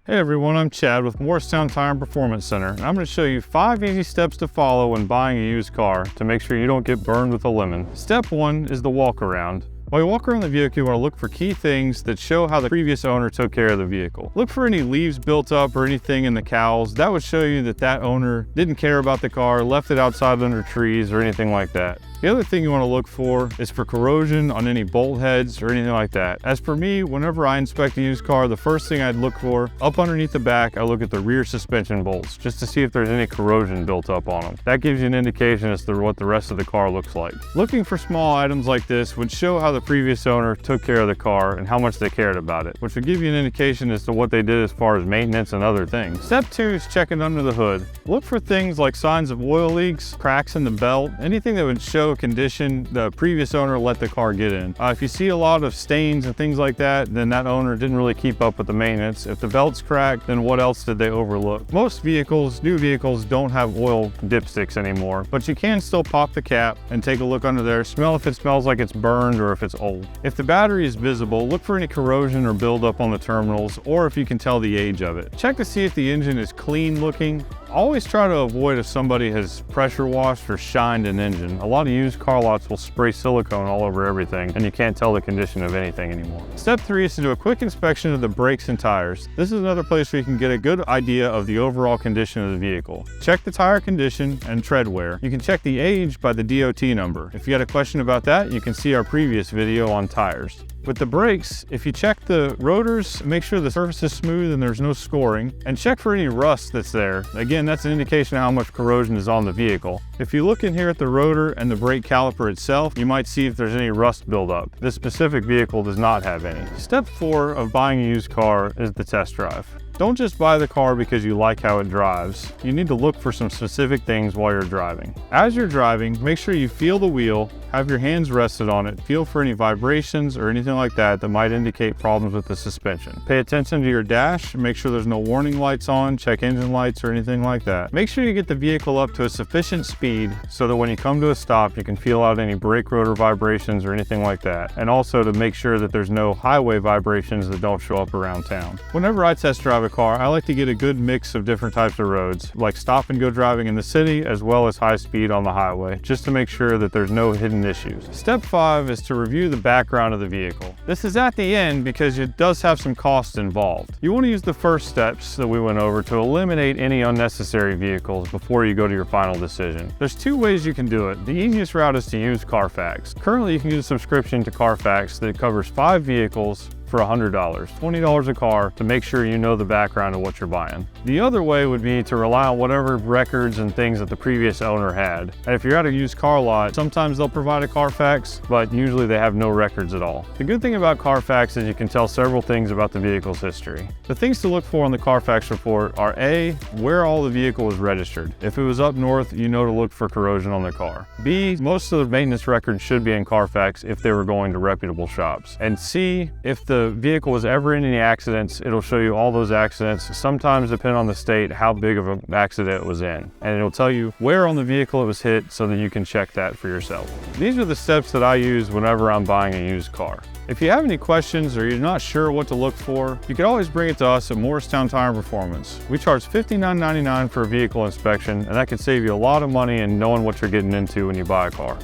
Hey everyone, I'm Chad with Morristown Tire and Performance Center, and I'm going to show you 5 easy steps to follow when buying a used car to make sure you don't get burned with a lemon. Step 1 is the walk around. While you walk around the vehicle, you want to look for key things that show how the previous owner took care of the vehicle. Look for any leaves built up or anything in the cowls. That would show you that that owner didn't care about the car, left it outside under trees or anything like that. The other thing you want to look for is for corrosion on any bolt heads or anything like that. As for me, whenever I inspect a used car, the first thing I'd look for, up underneath the back, I look at the rear suspension bolts just to see if there's any corrosion built up on them. That gives you an indication as to what the rest of the car looks like. Looking for small items like this would show how the previous owner took care of the car and how much they cared about it, which would give you an indication as to what they did as far as maintenance and other things. Step 2 is checking under the hood. Look for things like signs of oil leaks, cracks in the belt, anything that would show condition the previous owner let the car get in. If you see a lot of stains and things like that, then that owner didn't really keep up with the maintenance. If the belt's cracked, then what else did they overlook? Most vehicles, new vehicles, don't have oil dipsticks anymore, but you can still pop the cap and take a look under there, smell if it smells like it's burned or if it's old. If the battery is visible, look for any corrosion or buildup on the terminals, or if you can tell the age of it. Check to see if the engine is clean looking. Always try to avoid if somebody has pressure washed or shined an engine. A lot of used car lots will spray silicone all over everything and you can't tell the condition of anything anymore. Step 3 is to do a quick inspection of the brakes and tires. This is another place where you can get a good idea of the overall condition of the vehicle. Check the tire condition and tread wear. You can check the age by the DOT number. If you had a question about that, you can see our previous video on tires. With the brakes, if you check the rotors, make sure the surface is smooth and there's no scoring, and check for any rust that's there. Again, that's an indication of how much corrosion is on the vehicle. If you look in here at the rotor and the brake caliper itself, you might see if there's any rust buildup. This specific vehicle does not have any. Step 4 of buying a used car is the test drive. Don't just buy the car because you like how it drives. You need to look for some specific things while you're driving. As you're driving, make sure you feel the wheel, have your hands rested on it, feel for any vibrations or anything like that that might indicate problems with the suspension. Pay attention to your dash, make sure there's no warning lights on, check engine lights or anything like that. Make sure you get the vehicle up to a sufficient speed so that when you come to a stop, you can feel out any brake rotor vibrations or anything like that. And also to make sure that there's no highway vibrations that don't show up around town. Whenever I test drive a car, I like to get a good mix of different types of roads, like stop and go driving in the city as well as high speed on the highway, just to make sure that there's no hidden issues. Step 5 is to review the background of the vehicle. This is at the end because it does have some costs involved. You want to use the first steps that we went over to eliminate any unnecessary vehicles before you go to your final decision. There's 2 ways you can do it. The easiest route is to use Carfax. Currently, you can get a subscription to Carfax that covers 5 vehicles for $100, $20 a car to make sure you know the background of what you're buying. The other way would be to rely on whatever records and things that the previous owner had. And if you're at a used car lot, sometimes they'll provide a Carfax, but usually they have no records at all. The good thing about Carfax is you can tell several things about the vehicle's history. The things to look for on the Carfax report are A, where all the vehicle was registered. If it was up north, you know to look for corrosion on the car. B, most of the maintenance records should be in Carfax if they were going to reputable shops. And C, if the vehicle was ever in any accidents, it'll show you all those accidents. Sometimes, depending on the state, how big of an accident it was in. And it'll tell you where on the vehicle it was hit so that you can check that for yourself. These are the steps that I use whenever I'm buying a used car. If you have any questions or you're not sure what to look for, you can always bring it to us at Morristown Tire and Performance. We charge $59.99 for a vehicle inspection, and that can save you a lot of money in knowing what you're getting into when you buy a car.